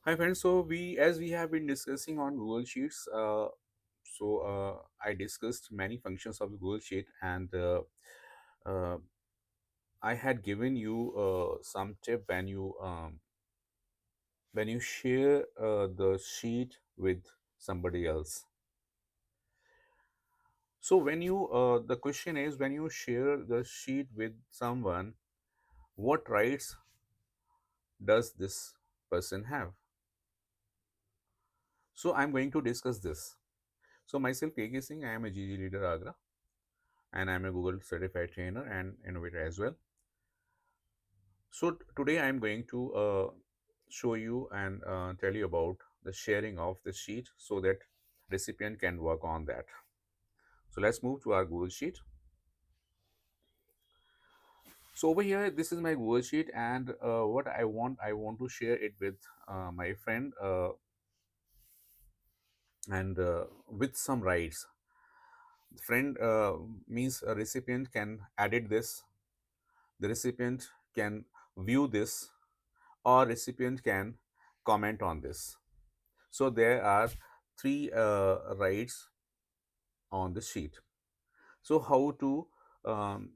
Hi friends, so we have been discussing on Google Sheets, I discussed many functions of the Google Sheet, and uh, I had given you some tip when you share the sheet with somebody else. So the question is, when you share the sheet with someone, what rights does this person have? So I'm going to discuss this. So myself, K.K. Singh, I am a GG leader Agra, and I'm a Google certified trainer and innovator as well. So today I'm going to show you and tell you about the sharing of the sheet so that recipient can work on that. So let's move to our Google Sheet. So over here, this is my Google Sheet, and what I want to share it with my friend and with some rights. Friend means a recipient can edit this. The recipient can view this, or recipient can comment on this. So there are three rights on the sheet. So how to um,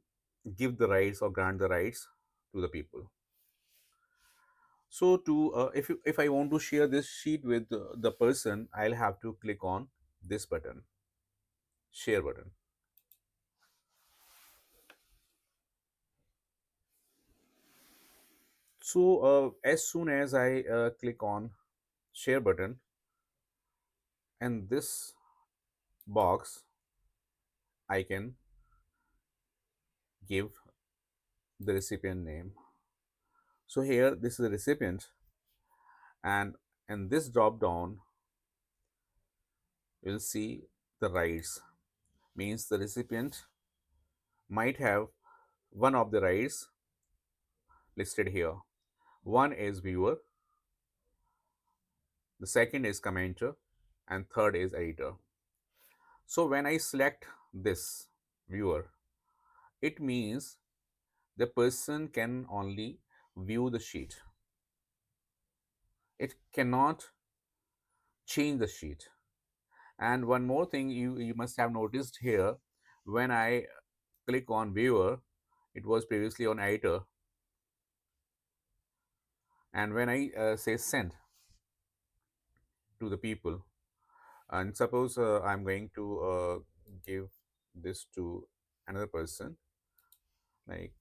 give the rights or grant the rights to the people? So to if I want to share this sheet with the person, I'll have to click on this button, share button. So as soon as I click on share button, and this box, I can give the recipient name. So here, this is the recipient, and in this drop down, you'll see the rights. Means the recipient might have one of the rights listed here. One is viewer, the second is commenter, and third is editor. So when I select this viewer, it means the person can only view the sheet. It cannot change the sheet. And one more thing you must have noticed here, when I click on viewer, it was previously on editor, and when I say send to the people, and suppose I'm going to give this to another person, like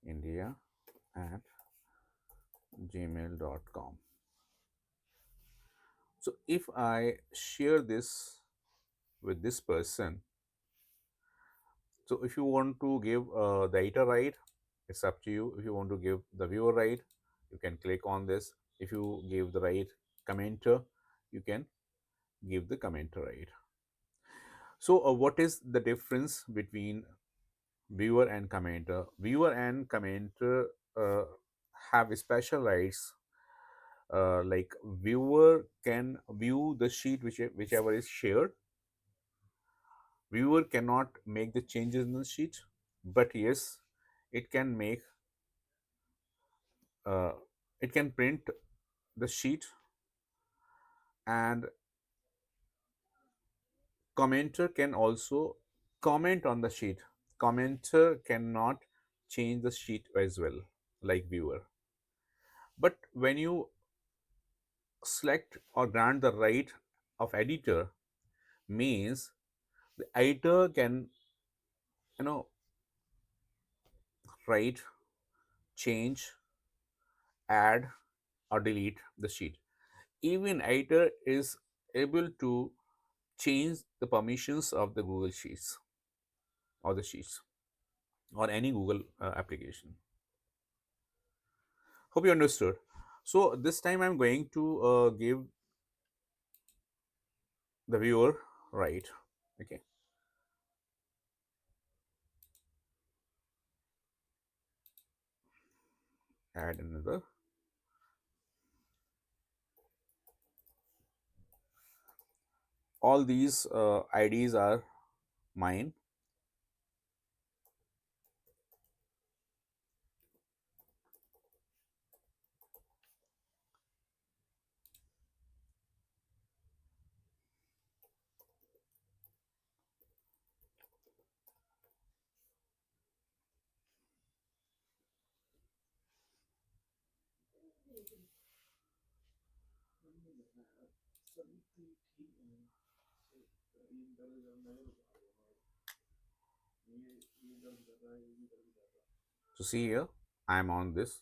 India at gmail.com. So if I share this with this person, so if you want to give the editor right, it's up to you. If you want to give the viewer right, you can click on this. If you give the right commenter, you can give the commenter right. So what is the difference between viewer and commenter? Viewer and commenter uh, have special rights. Like viewer can view the sheet whichever is shared. Viewer cannot make the changes in the sheet, but yes, it can make uh, it can print the sheet, and commenter can also comment on the sheet. Commenter cannot change the sheet as well, like viewer. But when you select or grant the right of editor, means the editor can, you know, write, change, add, or delete the sheet. Even editor is able to change the permissions of the Google Sheets or the Sheets or any Google application. Hope you understood. So this time I'm going to give the viewer right. Okay. Add another. all these IDs are mine. So see here, I am on this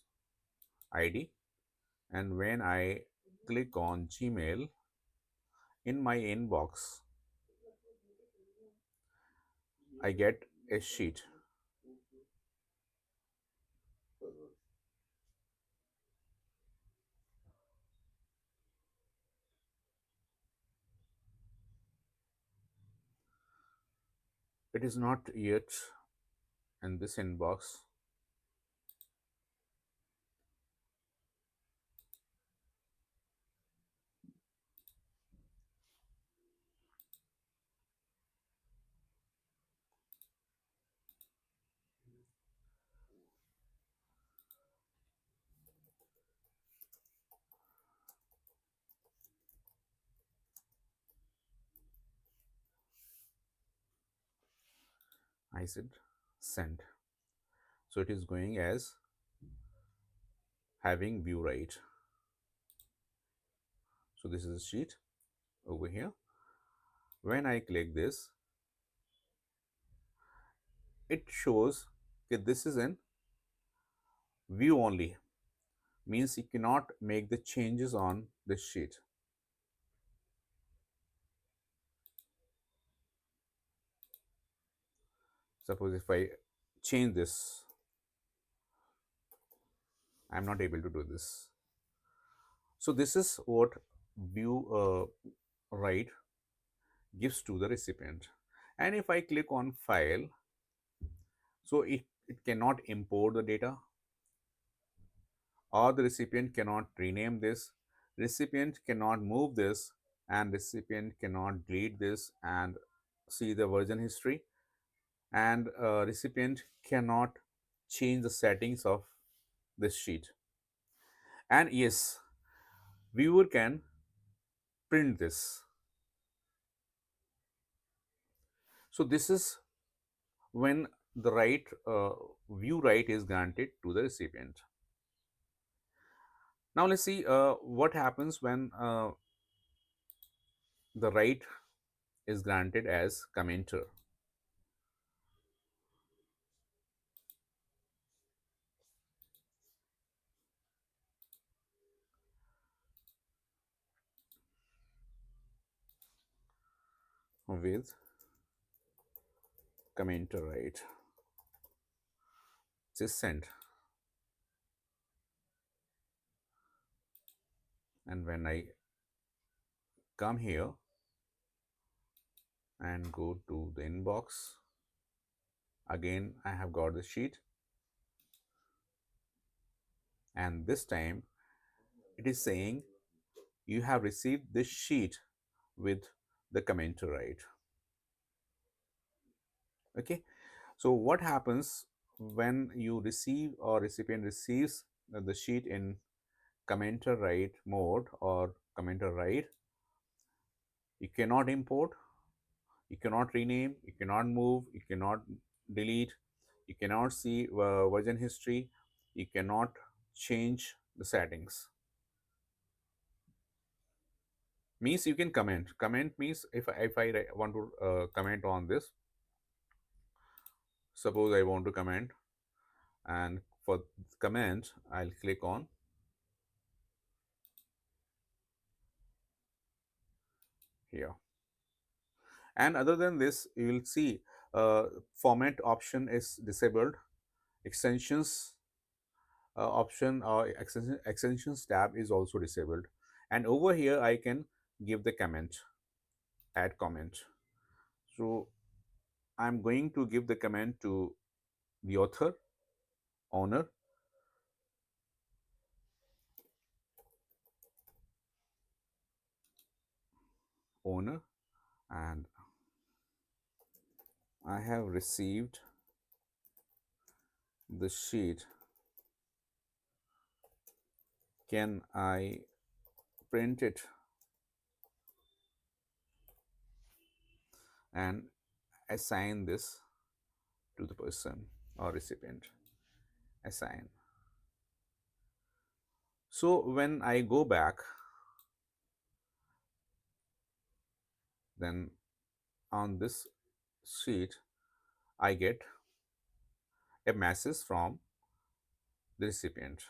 ID, and when I click on Gmail, in my inbox, I get a sheet. It is not yet in this inbox. I said send. So it is going as having view right. So this is a sheet over here. When I click this, it shows that this is in view only, means you cannot make the changes on this sheet. Suppose if I change this, I am not able to do this. So this is what view right gives to the recipient. And if I click on file, so it cannot import the data, or the recipient cannot rename this, recipient cannot move this, and recipient cannot delete this and see the version history, and recipient cannot change the settings of this sheet. And yes, viewer can print this. So this is when the right view right is granted to the recipient. Now let's see what happens when the right is granted as commenter. With commenter right, just send. And when I come here and go to the inbox, again I have got the sheet, and this time it is saying you have received this sheet with the commenter right. Okay, so what happens when you receive or recipient receives the sheet in commenter right mode or commenter right? You cannot import, you cannot rename, you cannot move, you cannot delete, you cannot see version history, you cannot change the settings. Means you can comment. Comment means if I want to comment on this, suppose I want to comment, and for comment I'll click on here. And other than this, you will see format option is disabled, extensions option or extensions tab is also disabled, and over here I can give the comment, add comment. So I'm going to give the comment to the author, owner, owner, and I have received the sheet. Can I print it and assign this to the person or recipient? Assign. So when I go back, then on this sheet, I get a message from the recipient.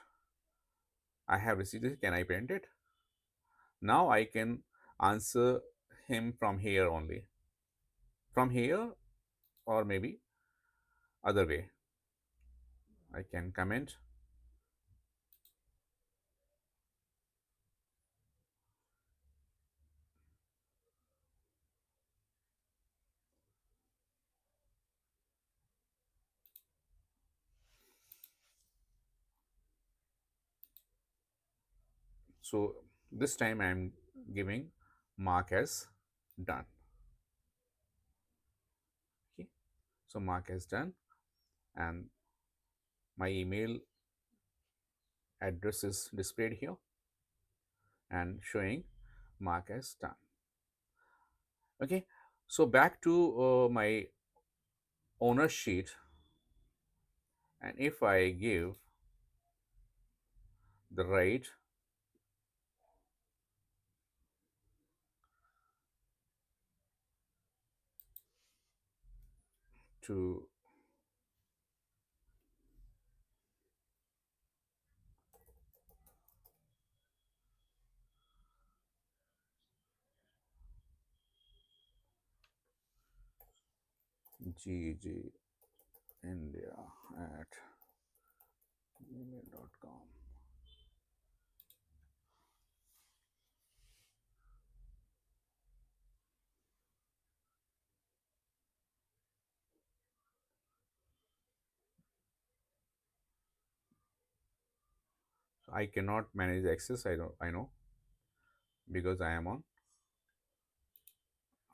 I have received it. Can I print it? Now I can answer him from here only. From here, or maybe other way. I can comment. So this time I am giving mark as done. Okay. So mark as done, and my email address is displayed here and showing mark as done. Okay. So back to my owner sheet, and if I give the right to GG India at gmail.com. So I cannot manage access. I know because I am on.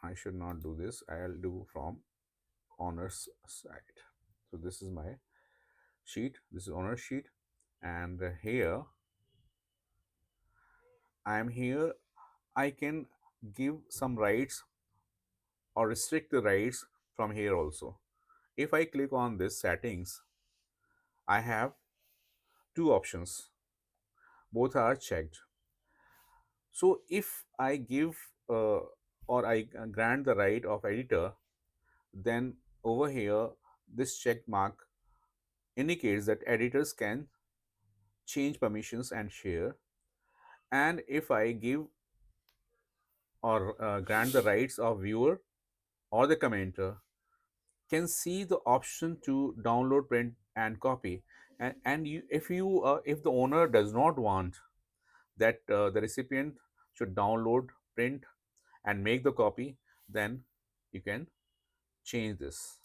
I should not do this. I'll do from owner's side. So this is my sheet. This is owner sheet, and here I am here. I can give some rights or restrict the rights from here also. If I click on this settings, I have two options. Both are checked. So if I give or I grant the right of editor, then over here this check mark indicates that editors can change permissions and share. And if I give or grant the rights of viewer or the commenter, can see the option to download, print, and copy. And if the owner does not want that the recipient should download, print, and make the copy, then you can change this.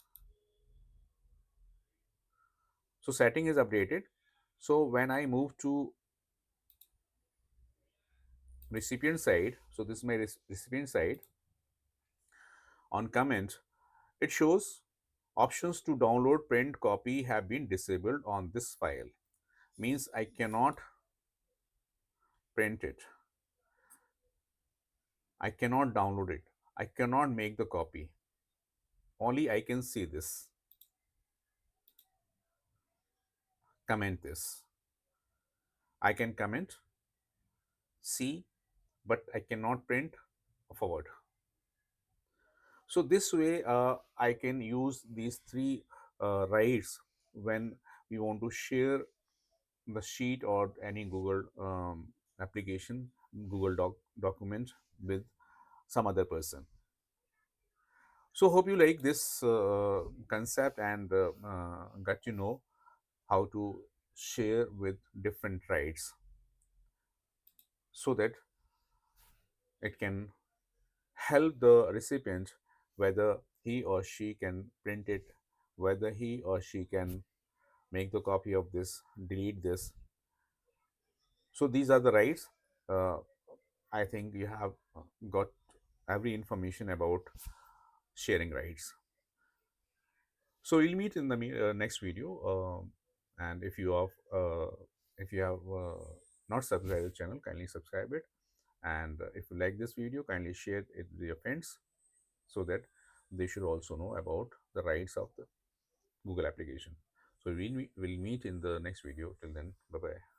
So setting is updated. So when I move to recipient side, so this is my recipient side, on comment, it shows options to download, print, copy have been disabled on this file. Means I cannot print it. I cannot download it. I cannot make the copy. Only I can see this. Comment this. I can comment, see, but I cannot print or forward. So this way, I can use these three rights when we want to share the sheet or any Google application, Google document with some other person. So hope you like this concept and got to know how to share with different rights so that it can help the recipient whether he or she can print it, whether he or she can make the copy of this, delete this. So these are the rights. uh, I think you have got every information about sharing rights. So we'll meet in the next video. And if you have not subscribed the channel, kindly subscribe it. And if you like this video, kindly share it with your friends so that they should also know about the rights of the Google application. So we'll meet in the next video. Till then, bye bye.